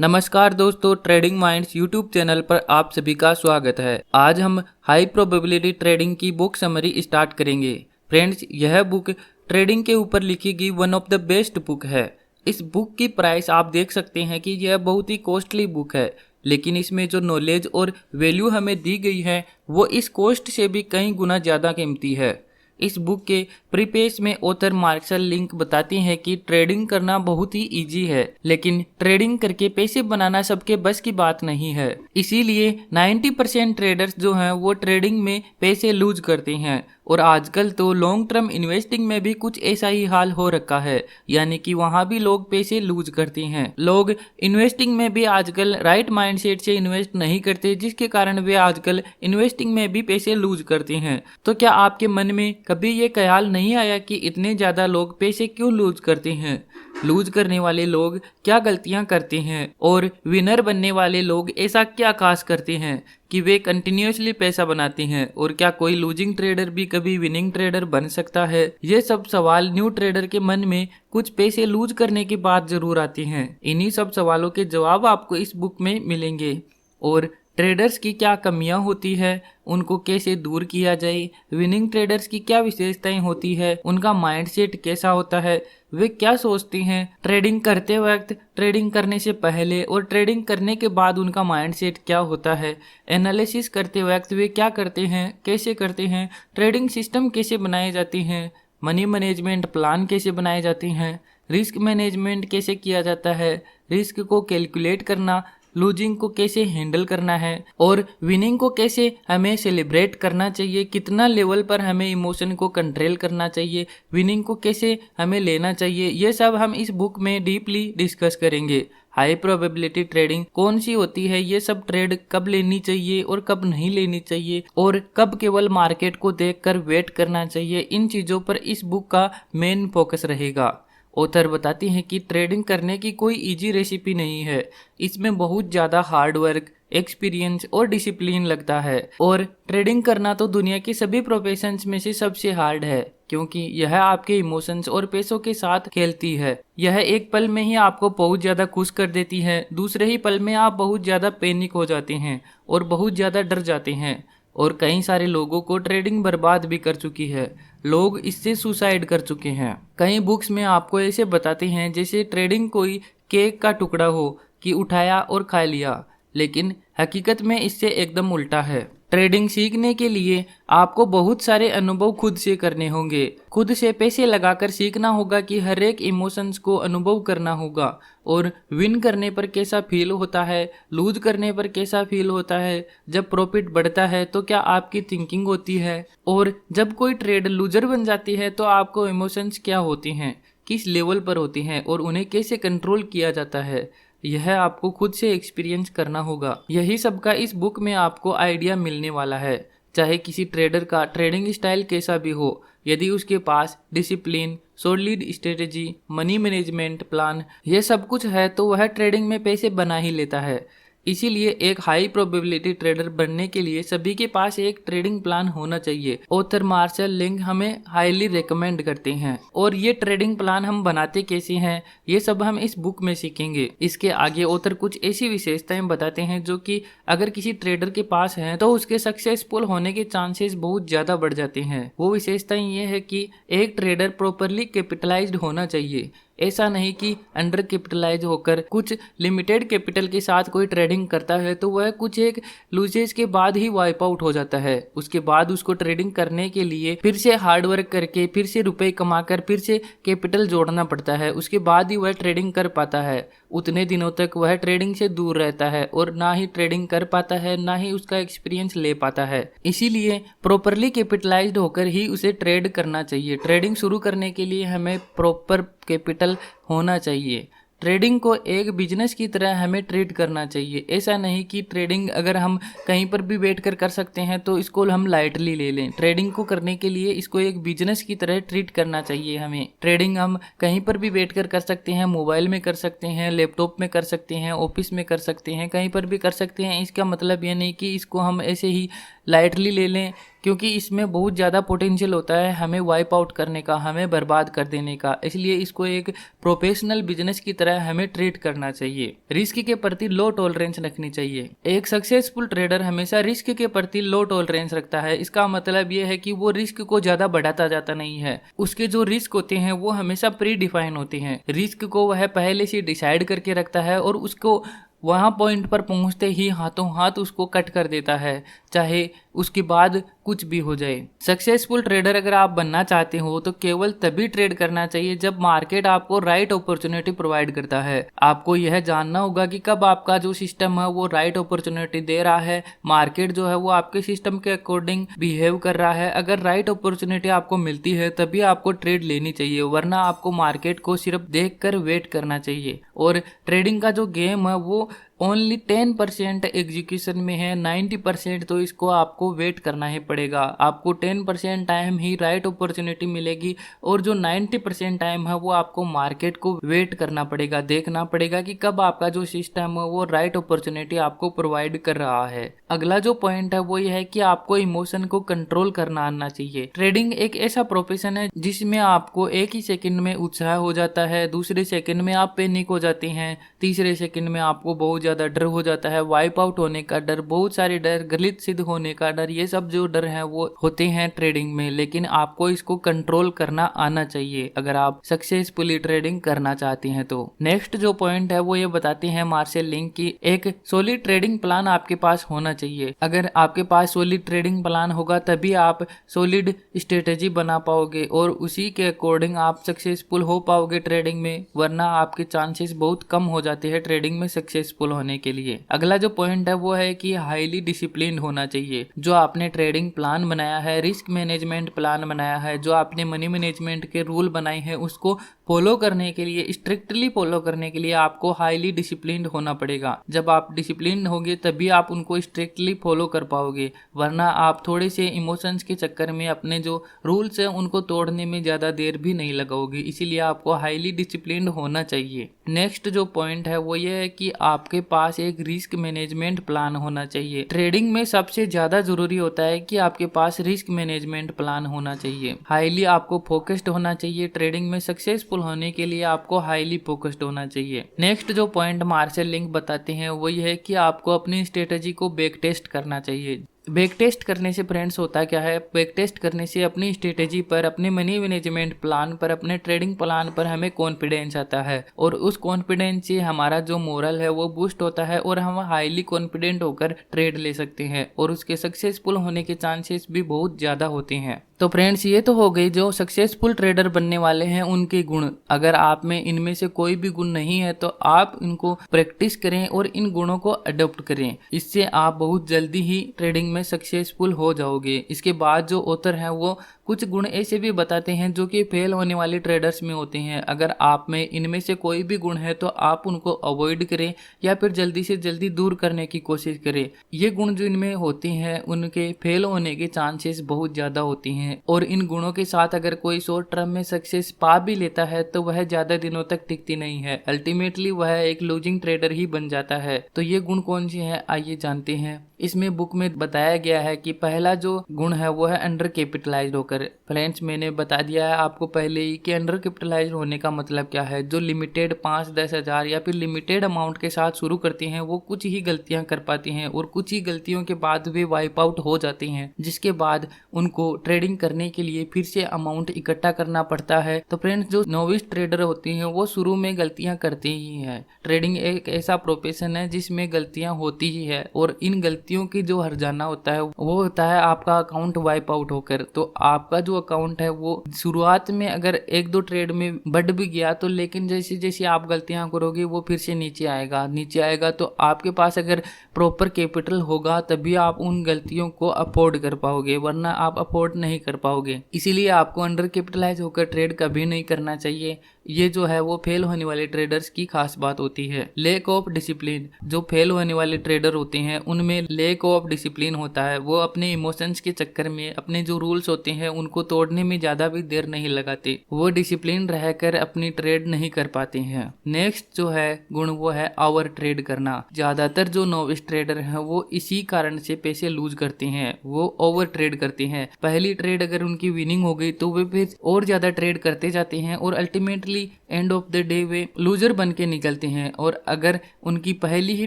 नमस्कार दोस्तों, trading minds YouTube channel पर आप सभी का स्वागत है। आज हम हाई प्रोबेबिलिटी ट्रेडिंग की बुक समरी स्टार्ट करेंगे। फ्रेंड्स, यह बुक ट्रेडिंग के ऊपर लिखी गई one of the best book है। इस बुक की प्राइस आप देख सकते हैं कि यह बहुत ही कॉस्टली बुक है, लेकिन इसमें जो नॉलेज और वैल्यू हमें दी गई है वो इस कॉस्ट से भी कई गुना ज़्यादा कीमती है। इस बुक के प्रीपेज में ऑथर मार्शल लिंक बताती हैं कि ट्रेडिंग करना बहुत ही इजी है, लेकिन ट्रेडिंग करके पैसे बनाना सबके बस की बात नहीं है। इसीलिए 90% ट्रेडर्स जो हैं वो ट्रेडिंग में पैसे लूज करते हैं, और आजकल तो लॉन्ग टर्म इन्वेस्टिंग में भी कुछ ऐसा ही हाल हो रखा है, यानी कि वहाँ भी लोग पैसे लूज करते हैं। लोग इन्वेस्टिंग में भी आजकल राइट माइंडसेट से इन्वेस्ट नहीं करते, जिसके कारण वे आजकल इन्वेस्टिंग में भी पैसे लूज करते हैं। तो क्या आपके मन में कभी ये ख्याल नहीं आया कि इतने ज़्यादा लोग पैसे क्यों लूज करते हैं? लूज करने वाले लोग क्या गलतियां करते हैं, और विनर बनने वाले लोग ऐसा क्या खास करते हैं कि वे कंटिन्यूसली पैसा बनाते हैं? और क्या कोई लूजिंग ट्रेडर भी कभी विनिंग ट्रेडर बन सकता है? ये सब सवाल न्यू ट्रेडर के मन में कुछ पैसे लूज करने के बाद जरूर आते हैं। इन्हीं सब सवालों के जवाब आपको इस बुक में मिलेंगे। और ट्रेडर्स की क्या कमियां होती है, उनको कैसे दूर किया जाए, विनिंग ट्रेडर्स की क्या विशेषताएं होती है, उनका माइंडसेट कैसा होता है, वे क्या सोचते हैं ट्रेडिंग करते वक्त, ट्रेडिंग करने से पहले और ट्रेडिंग करने के बाद उनका माइंडसेट क्या होता है, एनालिसिस करते वक्त वे क्या करते हैं, कैसे करते हैं, ट्रेडिंग सिस्टम कैसे बनाए जाते हैं, मनी मैनेजमेंट प्लान कैसे बनाए जाते हैं, रिस्क मैनेजमेंट कैसे किया जाता है, रिस्क को कैलकुलेट करना, लूजिंग को कैसे हैंडल करना है, और विनिंग को कैसे हमें सेलिब्रेट करना चाहिए, कितना लेवल पर हमें इमोशन को कंट्रोल करना चाहिए, विनिंग को कैसे हमें लेना चाहिए, ये सब हम इस बुक में डीपली डिस्कस करेंगे। हाई प्रोबेबिलिटी ट्रेडिंग कौन सी होती है, ये सब ट्रेड कब लेनी चाहिए और कब नहीं लेनी चाहिए, और कब केवल मार्केट को देखकर वेट करना चाहिए, इन चीज़ों पर इस बुक का मेन फोकस रहेगा। ऑथर बताती हैं कि ट्रेडिंग करने की कोई इजी रेसिपी नहीं है, इसमें बहुत ज़्यादा हार्ड वर्क, एक्सपीरियंस और डिसिप्लिन लगता है। और ट्रेडिंग करना तो दुनिया के सभी प्रोफेशंस में से सबसे हार्ड है, क्योंकि यह आपके इमोशंस और पैसों के साथ खेलती है। यह एक पल में ही आपको बहुत ज़्यादा खुश कर देती है, दूसरे ही पल में आप बहुत ज़्यादा पैनिक हो जाते हैं और बहुत ज़्यादा डर जाते हैं। और कई सारे लोगों को ट्रेडिंग बर्बाद भी कर चुकी है, लोग इससे सुसाइड कर चुके हैं। कई बुक्स में आपको ऐसे बताते हैं जैसे ट्रेडिंग कोई केक का टुकड़ा हो कि उठाया और खा लिया, लेकिन हकीकत में इससे एकदम उल्टा है। ट्रेडिंग सीखने के लिए आपको बहुत सारे अनुभव खुद से करने होंगे, खुद से पैसे लगाकर सीखना होगा कि हर एक इमोशंस को अनुभव करना होगा, और विन करने पर कैसा फील होता है, लूज करने पर कैसा फील होता है, जब प्रॉफिट बढ़ता है तो क्या आपकी थिंकिंग होती है, और जब कोई ट्रेड लूजर बन जाती है तो आपको इमोशंस क्या होते हैं, किस लेवल पर होते हैं, और उन्हें कैसे कंट्रोल किया जाता है। यह आपको खुद से एक्सपीरियंस करना होगा। यही सब का इस बुक में आपको आइडिया मिलने वाला है। चाहे किसी ट्रेडर का ट्रेडिंग स्टाइल कैसा भी हो, यदि उसके पास discipline, solid strategy, money management plan, ये सब कुछ है तो वह ट्रेडिंग में पैसे बना ही लेता है। इसीलिए एक हाई प्रोबेबिलिटी ट्रेडर बनने के लिए सभी के पास एक ट्रेडिंग प्लान होना चाहिए। ऑथर मार्शल लिंक हमें हाईली रेकमेंड करते हैं, और ये ट्रेडिंग प्लान हम बनाते कैसे हैं ये सब हम इस बुक में सीखेंगे। इसके आगे ऑथर कुछ ऐसी विशेषताएं बताते हैं जो कि अगर किसी ट्रेडर के पास हैं तो उसके सक्सेसफुल होने के चांसेस बहुत ज़्यादा बढ़ जाते हैं। वो विशेषताएं ये है कि एक ट्रेडर प्रॉपरली कैपिटलाइज्ड होना चाहिए। ऐसा नहीं कि अंडर कैपिटलाइज होकर कुछ लिमिटेड कैपिटल के साथ कोई ट्रेडिंग करता है तो वह कुछ एक लूजेज के बाद ही वाइप आउट हो जाता है। उसके बाद उसको ट्रेडिंग करने के लिए फिर से हार्ड वर्क करके, फिर से रुपए कमाकर, फिर से कैपिटल जोड़ना पड़ता है, उसके बाद ही वह ट्रेडिंग कर पाता है। उतने दिनों तक वह ट्रेडिंग से दूर रहता है और ना ही ट्रेडिंग कर पाता है, ना ही उसका एक्सपीरियंस ले पाता है। इसीलिए प्रॉपरली कैपिटलाइज्ड होकर ही उसे ट्रेड करना चाहिए। ट्रेडिंग शुरू करने के लिए हमें प्रॉपर कैपिटल होना चाहिए। ट्रेडिंग को एक बिजनेस की तरह हमें ट्रीट करना चाहिए। ऐसा नहीं कि ट्रेडिंग अगर हम कहीं पर भी बैठ कर सकते हैं तो इसको हम लाइटली ले लें। ट्रेडिंग को करने के लिए इसको एक बिजनेस की तरह ट्रीट करना चाहिए हमें। ट्रेडिंग हम कहीं पर भी बैठ कर सकते हैं, मोबाइल में कर सकते हैं, लैपटॉप में कर सकते हैं, ऑफिस में कर सकते हैं, कहीं पर भी कर सकते हैं। इसका मतलब ये नहीं कि इसको हम ऐसे ही लाइटली ले लें क्योंकि इसमें बहुत ज़्यादा पोटेंशियल होता है हमें वाइप आउट करने का, हमें बर्बाद कर देने का। इसलिए इसको एक प्रोफेशनल बिजनेस की तरह हमें ट्रीट करना चाहिए। रिस्क के प्रति लो टॉलरेंस रखनी चाहिए। एक सक्सेसफुल ट्रेडर हमेशा रिस्क के प्रति लो टॉलरेंस रखता है। इसका मतलब ये है कि वो रिस्क को ज़्यादा बढ़ाता जाता नहीं है। उसके जो रिस्क होते हैं वो हमेशा प्री डिफाइन होते हैं। रिस्क को वह पहले से डिसाइड करके रखता है और उसको वहाँ पॉइंट पर पहुँचते ही हाथों हाथ उसको कट कर देता है, चाहे उसके बाद कुछ भी हो जाए। सक्सेसफुल ट्रेडर अगर आप बनना चाहते हो तो केवल तभी ट्रेड करना चाहिए जब मार्केट आपको राइट अपॉर्चुनिटी प्रोवाइड करता है। आपको यह जानना होगा कि कब आपका जो सिस्टम है वो राइट अपॉर्चुनिटी दे रहा है, मार्केट जो है वो आपके सिस्टम के अकॉर्डिंग बिहेव कर रहा है। अगर राइट अपॉर्चुनिटी आपको मिलती है तभी आपको ट्रेड लेनी चाहिए, वरना आपको मार्केट को सिर्फ देखकर वेट करना चाहिए। और ट्रेडिंग का जो गेम है वो ओनली 10% एग्जीक्यूशन में है, 90% तो इसको आपको वेट करना ही पड़ेगा। आपको 10% टाइम ही राइट अपॉर्चुनिटी मिलेगी और जो 90% टाइम है वो आपको मार्केट को वेट करना पड़ेगा, देखना पड़ेगा कि कब आपका जो सिस्टम है वो राइट अपॉर्चुनिटी आपको प्रोवाइड कर रहा है। अगला जो पॉइंट है वो ये है कि आपको इमोशन को कंट्रोल करना आना चाहिए। ट्रेडिंग एक ऐसा प्रोफेशन है जिसमें आपको एक ही सेकंड में उत्साह हो जाता है, दूसरे सेकंड में आप पैनिक हो जाते हैं, तीसरे सेकंड में आपको बहुत ज़्यादा डर हो जाता है, वाइप आउट होने का डर, बहुत सारे डर, गलत सिद्ध होने का डर, ये सब जो डर है वो होते हैं ट्रेडिंग में। लेकिन आपको इसको कंट्रोल करना आना चाहिए अगर आप सक्सेसफुली ट्रेडिंग करना चाहते हैं तो। नेक्स्ट जो पॉइंट है वो ये बताते हैं मार्शल लिंक की एक सॉलिड ट्रेडिंग प्लान आपके पास होना चाहिए। अगर आपके पास सॉलिड ट्रेडिंग प्लान होगा तभी आप सॉलिड स्ट्रेटेजी बना पाओगे और उसी के अकॉर्डिंग आप सक्सेसफुल हो पाओगे ट्रेडिंग में, वरना आपके चांसेस बहुत कम हो जाते हैं ट्रेडिंग में सक्सेसफुल होने के लिए। अगला जो पॉइंट है वो है कि हाईली डिसिप्लिन होना चाहिए। जो आपने ट्रेडिंग प्लान बनाया है, रिस्क मैनेजमेंट प्लान बनाया है, जो आपने मनी मैनेजमेंट के रूल बनाए हैं, उसको फॉलो करने के लिए, स्ट्रिक्टली फॉलो करने के लिए आपको हाईली डिसिप्लिन्ड होना पड़ेगा। जब आप डिसिप्लिन होंगे तभी आप उनको स्ट्रिक्टली फॉलो कर पाओगे, वरना आप थोड़े से इमोशंस के चक्कर में अपने जो रूल्स हैं उनको तोड़ने में ज़्यादा देर भी नहीं लगाओगे। इसीलिए आपको हाईली डिसिप्लिन्ड होना चाहिए। नेक्स्ट जो पॉइंट है वो ये है कि आपके पास एक रिस्क मैनेजमेंट प्लान होना चाहिए। ट्रेडिंग में सबसे ज़्यादा ज़रूरी होता है कि आपके पास रिस्क मैनेजमेंट प्लान होना चाहिए। हाईली आपको फोकस्ड होना चाहिए। ट्रेडिंग में सक्सेसफुल होने के लिए आपको हाईली फोकस्ड होना चाहिए। नेक्स्ट जो पॉइंट मार्शल लिंक बताते हैं वो ये है कि आपको अपनी स्ट्रेटजी को बैक टेस्ट करना चाहिए। बैक टेस्ट करने से फ्रेंड्स होता क्या है, बैक टेस्ट करने से अपनी स्ट्रेटेजी पर, अपने मनी मैनेजमेंट प्लान पर, अपने ट्रेडिंग प्लान पर हमें कॉन्फिडेंस आता है और उस कॉन्फिडेंस से हमारा जो मोरल है वो बूस्ट होता है और हम हाईली कॉन्फिडेंट होकर ट्रेड ले सकते हैं और उसके सक्सेसफुल होने के चांसेस भी बहुत ज़्यादा होते हैं। तो फ्रेंड्स ये तो हो गई जो सक्सेसफुल ट्रेडर बनने वाले हैं उनके गुण। अगर आप में इनमें से कोई भी गुण नहीं है तो आप इनको प्रैक्टिस करें और इन गुणों को अडॉप्ट करें। इससे आप बहुत जल्दी ही ट्रेडिंग में सक्सेसफुल हो जाओगे। इसके बाद जो ऑथर हैं वो कुछ गुण ऐसे भी बताते हैं जो कि फेल होने वाले ट्रेडर्स में होते हैं। अगर आप में इनमें से कोई भी गुण है तो आप उनको अवॉइड करें या फिर जल्दी से जल्दी दूर करने की कोशिश करें। ये गुण जो इनमें होते हैं उनके फेल होने के चांसेस बहुत ज़्यादा होते हैं और इन गुणों के साथ अगर कोई शॉर्ट टर्म में सक्सेस पा भी लेता है तो वह ज़्यादा दिनों तक टिकती नहीं है। अल्टीमेटली वह एक लूजिंग ट्रेडर ही बन जाता है। तो ये गुण कौन से हैं आइए जानते हैं। इसमें बुक में बताया गया है कि पहला जो गुण है वो है अंडर कैपिटलाइज्ड होकर। फ्रेंड्स मैंने बता दिया है आपको पहले ही कि अंडर कैपिटलाइज्ड होने का मतलब क्या है। जो लिमिटेड 5-10 हज़ार या फिर लिमिटेड अमाउंट के साथ शुरू करते हैं वो कुछ ही गलतियां कर पाते हैं और कुछ ही गलतियों के बाद वे वाइप आउट हो जाते हैं, जिसके बाद उनको ट्रेडिंग करने के लिए फिर से अमाउंट इकट्ठा करना पड़ता है। तो फ्रेंड्स जो नोविस ट्रेडर होते हैं वो शुरू में गलतियां करते ही हैं। ट्रेडिंग एक ऐसा प्रोफेशन है जिसमें गलतियां होती ही है और इन गलतियों की जो हर्जाना होता है वो होता है आपका अकाउंट वाइप आउट होकर। तो आपका जो अकाउंट है वो शुरुआत में अगर 1-2 ट्रेड में बढ़ भी गया तो लेकिन जैसे जैसे आप गलतियां करोगे वो फिर से नीचे आएगा। तो आपके पास अगर प्रॉपर कैपिटल होगा तभी आप उन गलतियों को अफोर्ड कर पाओगे, वरना आप अफोर्ड नहीं कर पाओगे। इसीलिए आपको अंडर कैपिटलाइज होकर ट्रेड कभी नहीं करना चाहिए। ये जो है वो फेल होने वाले ट्रेडर्स की खास बात होती है। लैक ऑफ डिसिप्लिन, जो फेल होने वाले ट्रेडर होते हैं उनमें लैक ऑफ डिसिप्लिन होता है। वो अपने इमोशंस के चक्कर में अपने जो रूल्स होते हैं उनको तोड़ने में ज्यादा भी देर नहीं लगाते, वो डिसिप्लिन रहकर अपनी ट्रेड नहीं कर पाते हैं। नेक्स्ट जो है गुण वो है ओवर ट्रेड करना। ज्यादातर जो नोविस ट्रेडर हैं वो इसी कारण से पैसे लूज करते हैं, वो ओवर ट्रेड करते हैं। पहली ट्रेड अगर उनकी विनिंग हो गई तो वे फिर और ज्यादा ट्रेड करते जाते हैं और ultimately end of the day way loser बन के निकलते हैं। और अगर उनकी पहली ही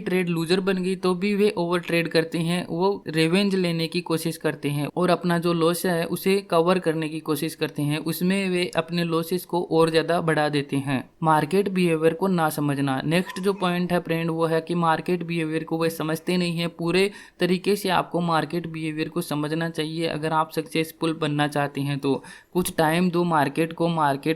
ट्रेड लूजर बन गई तो भी वे ओवर ट्रेड करते हैं, वो रिवेंज लेने की कोशिश करते हैं और अपना जो लॉस है उसे कवर करने की कोशिश करते हैं, उसमें वे अपने लॉसेस को और ज्यादा बढ़ा देते हैं। मार्केट बिहेवियर को ना समझना। नेक्स्ट जो पॉइंट है फ्रेंड वो है कि मार्केट बिहेवियर को वे समझते नहीं है। पूरे तरीके से आपको मार्केट बिहेवियर को समझना चाहिए अगर आप सक्सेसफुल बनना चाहते हैं तो। कुछ टाइम दो मार्केट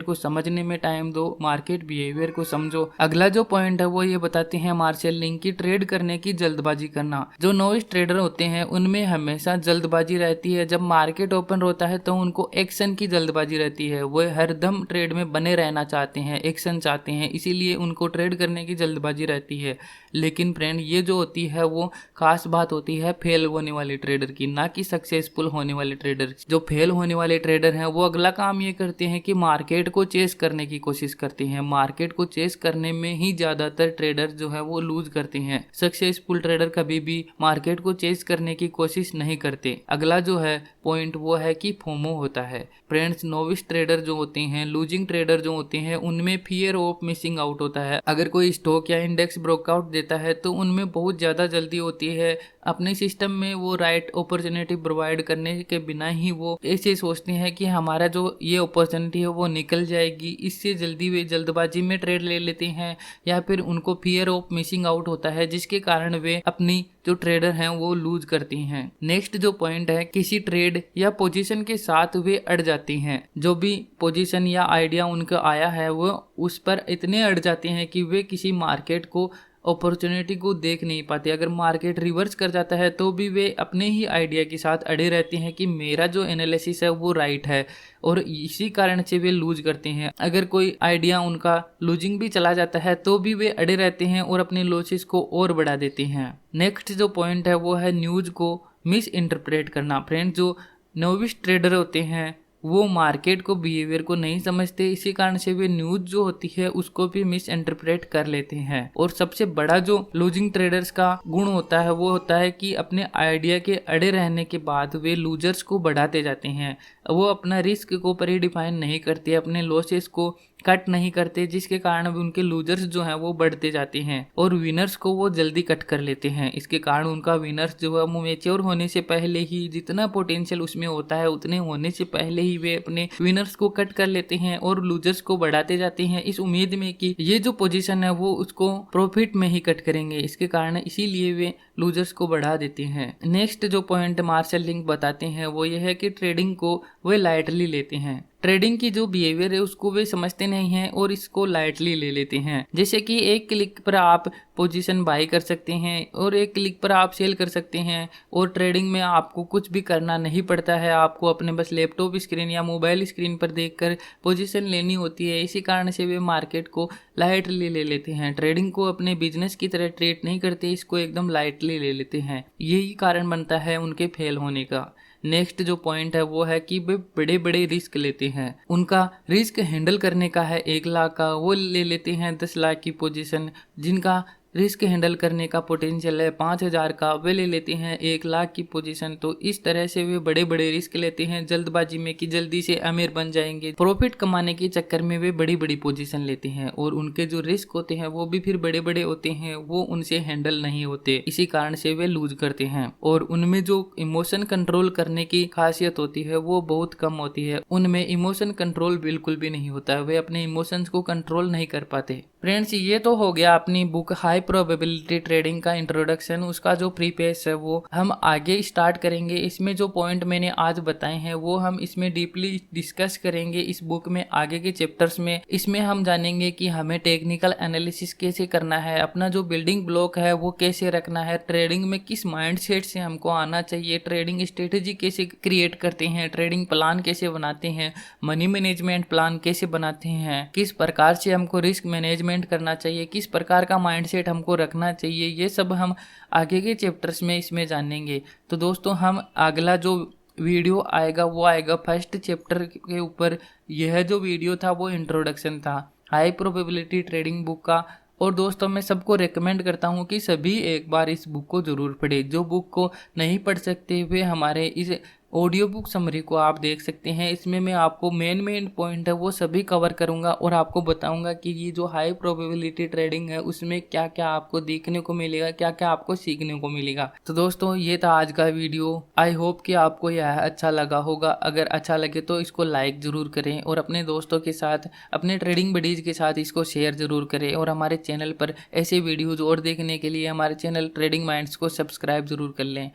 को समझने में टाइम दो, मार्केट बिहेवियर को समझो। अगला जो पॉइंट है वो ये बताते हैं मार्शल लिंक की ट्रेड करने की जल्दबाजी करना। जो नोविस ट्रेडर होते हैं उनमें हमेशा जल्दबाजी रहती है। जब मार्केट ओपन होता है तो उनको एक्शन की जल्दबाजी रहती है, वो हरदम ट्रेड में बने रहना चाहते हैं, एक्शन चाहते हैं, इसीलिए उनको ट्रेड करने की जल्दबाजी रहती है। लेकिन फ्रेंड ये जो होती है वो खास बात होती है फेल होने वाले ट्रेडर की, ना कि सक्सेसफुल होने वाले ट्रेडर। जो फेल होने वाले ट्रेडर हैं वो अगला काम ये करते हैं कि मार्केट को चेस करने की कोशिश करते हैं। मार्केट को चेस करने में ही ज्यादातर ट्रेडर जो है वो लूज करते हैं। सक्सेसफुल ट्रेडर कभी भी मार्केट को चेस करने की कोशिश नहीं करते। अगला जो है पॉइंट वो है कि फोमो होता है। फ्रेंड्स नोविस ट्रेडर जो होते हैं, लूजिंग ट्रेडर जो होते हैं, उनमें फियर ऑफ मिसिंग आउट होता है। अगर कोई स्टॉक या इंडेक्स ब्रेकआउट देता है तो उनमें बहुत ज्यादा जल्दी होती है। अपने सिस्टम में वो राइट अपॉर्चुनिटी प्रोवाइड करने के बिना ही वो ऐसे सोचते हैं कि हमारा जो ये अपॉर्चुनिटी है वो निकल जाएगी, इससे जल्दी वे जल्दबाजी में ट्रेड ले लेते हैं या फिर उनको फियर ऑफ मिसिंग आउट होता है जिसके कारण वे अपनी जो ट्रेडर हैं वो लूज करती हैं। नेक्स्ट जो पॉइंट है किसी ट्रेड या पोजीशन के साथ वे अड़ जाती हैं। जो भी पोजीशन या आइडिया उनका आया है वो उस पर इतने अड़ जाते हैं कि वे किसी मार्केट को अपॉर्चुनिटी को देख नहीं पाते। अगर मार्केट रिवर्स कर जाता है तो भी वे अपने ही आइडिया के साथ अड़े रहते हैं कि मेरा जो एनालिसिस है वो राइट है, और इसी कारण से वे लूज करते हैं। अगर कोई आइडिया उनका लूजिंग भी चला जाता है तो भी वे अड़े रहते हैं और अपने लॉसेस को और बढ़ा देते हैं। नेक्स्ट जो पॉइंट है वो है न्यूज को मिस इंटरप्रेट करना। फ्रेंड जो नोविस ट्रेडर होते हैं वो मार्केट को बिहेवियर को नहीं समझते, इसी कारण से वे न्यूज जो होती है उसको भी मिस इंटरप्रेट कर लेते हैं। और सबसे बड़ा जो लूजिंग ट्रेडर्स का गुण होता है वो होता है कि अपने आइडिया के अड़े रहने के बाद वे लूजर्स को बढ़ाते जाते हैं। वो अपना रिस्क को प्रीडिफाइन नहीं करते, अपने लॉसेस को कट नहीं करते, जिसके कारण उनके लूजर्स जो हैं वो बढ़ते जाते हैं और विनर्स को वो जल्दी कट कर लेते हैं। इसके कारण उनका विनर्स जो है वो मैच्योर होने से पहले ही, जितना पोटेंशियल उसमें होता है उतने होने से पहले ही वे अपने विनर्स को कट कर लेते हैं और लूजर्स को बढ़ाते जाते हैं, इस उम्मीद में कि ये जो पोजीशन है वो उसको प्रॉफिट में ही कट करेंगे। इसके कारण इसीलिए वे लूजर्स को बढ़ा देते हैं। नेक्स्ट जो पॉइंट मार्शल लिंक बताते हैं वो ये है कि ट्रेडिंग को वे लाइटली लेते हैं। ट्रेडिंग की जो बिहेवियर है उसको वे समझते नहीं हैं और इसको लाइटली ले लेते हैं। जैसे कि एक क्लिक पर आप पोजीशन बाई कर सकते हैं और एक क्लिक पर आप सेल कर सकते हैं, और ट्रेडिंग में आपको कुछ भी करना नहीं पड़ता है, आपको अपने बस लैपटॉप स्क्रीन या मोबाइल स्क्रीन पर देखकर पोजीशन लेनी होती है। इसी कारण से वे मार्केट को लाइटली ले लेते हैं, ट्रेडिंग को अपने बिजनेस की तरह ट्रीट नहीं करते, इसको एकदम लाइटली ले लेते हैं। यही कारण बनता है उनके फेल होने का। नेक्स्ट जो पॉइंट है वो है कि वे बड़े बड़े रिस्क लेते हैं। उनका रिस्क हैंडल करने का है 1 लाख का, वो ले लेते हैं 10 लाख की पोजीशन। जिनका रिस्क हैंडल करने का पोटेंशियल है 5000 का, वे ले लेते हैं 1 लाख की पोजीशन। तो इस तरह से वे बड़े बड़े रिस्क लेते हैं जल्दबाजी में कि जल्दी से अमीर बन जाएंगे। प्रॉफिट कमाने के चक्कर में वे बड़ी बड़ी पोजीशन लेते हैं और उनके जो रिस्क होते हैं वो भी फिर बड़े बड़े होते हैं, वो उनसे हैंडल नहीं होते, इसी कारण से वे लूज करते हैं। और उनमें जो इमोशन कंट्रोल करने की खासियत होती है वो बहुत कम होती है, उनमें इमोशन कंट्रोल बिल्कुल भी नहीं होता है, वे अपने इमोशंस को कंट्रोल नहीं कर पाते। फ्रेंड्स ये तो हो गया अपनी book high high probability trading का इंट्रोडक्शन, उसका जो प्रीपेस है वो हम आगे स्टार्ट करेंगे। इसमें जो पॉइंट मैंने आज बताए हैं वो हम इसमें डीपली डिस्कस करेंगे इस बुक में आगे के चैप्टर्स में। इसमें हम जानेंगे कि हमें टेक्निकल एनालिसिस कैसे करना है, अपना जो बिल्डिंग ब्लॉक है वो कैसे रखना है, ट्रेडिंग में किस माइंडसेट से हमको आना चाहिए, ट्रेडिंग स्ट्रेटेजी कैसे क्रिएट करते हैं, ट्रेडिंग प्लान कैसे बनाते हैं, मनी मैनेजमेंट प्लान कैसे बनाते हैं, किस प्रकार से हमको रिस्क मैनेजमेंट करना चाहिए, किस प्रकार का माइंडसेट हमको रखना चाहिए, ये सब हम आगे के चैप्टर्स में इसमें जानेंगे। तो दोस्तों हम अगला जो वीडियो आएगा वो आएगा फर्स्ट चैप्टर के ऊपर। यह जो वीडियो था वो इंट्रोडक्शन था हाई प्रोबेबिलिटी ट्रेडिंग बुक का। और दोस्तों मैं सबको रेकमेंड करता हूँ कि सभी एक बार इस बुक को ज़रूर पढ़ें। जो बुक को नहीं पढ़ सकते हुए हमारे इस ऑडियो बुक समरी को आप देख सकते हैं। इसमें मैं आपको मेन पॉइंट है वो सभी कवर करूंगा और आपको बताऊंगा कि ये जो हाई प्रोबेबिलिटी ट्रेडिंग है उसमें क्या क्या आपको देखने को मिलेगा, क्या क्या आपको सीखने को मिलेगा। तो दोस्तों ये था आज का वीडियो। आई होप कि आपको यह अच्छा लगा होगा। अगर अच्छा लगे तो इसको लाइक ज़रूर करें और अपने दोस्तों के साथ, अपने ट्रेडिंग बडीज के साथ इसको शेयर ज़रूर करें। और हमारे चैनल पर ऐसे वीडियोज़ और देखने के लिए हमारे चैनल ट्रेडिंग माइंड्स को सब्सक्राइब ज़रूर कर लें।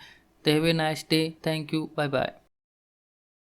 Have a nice day. Thank you. Bye bye.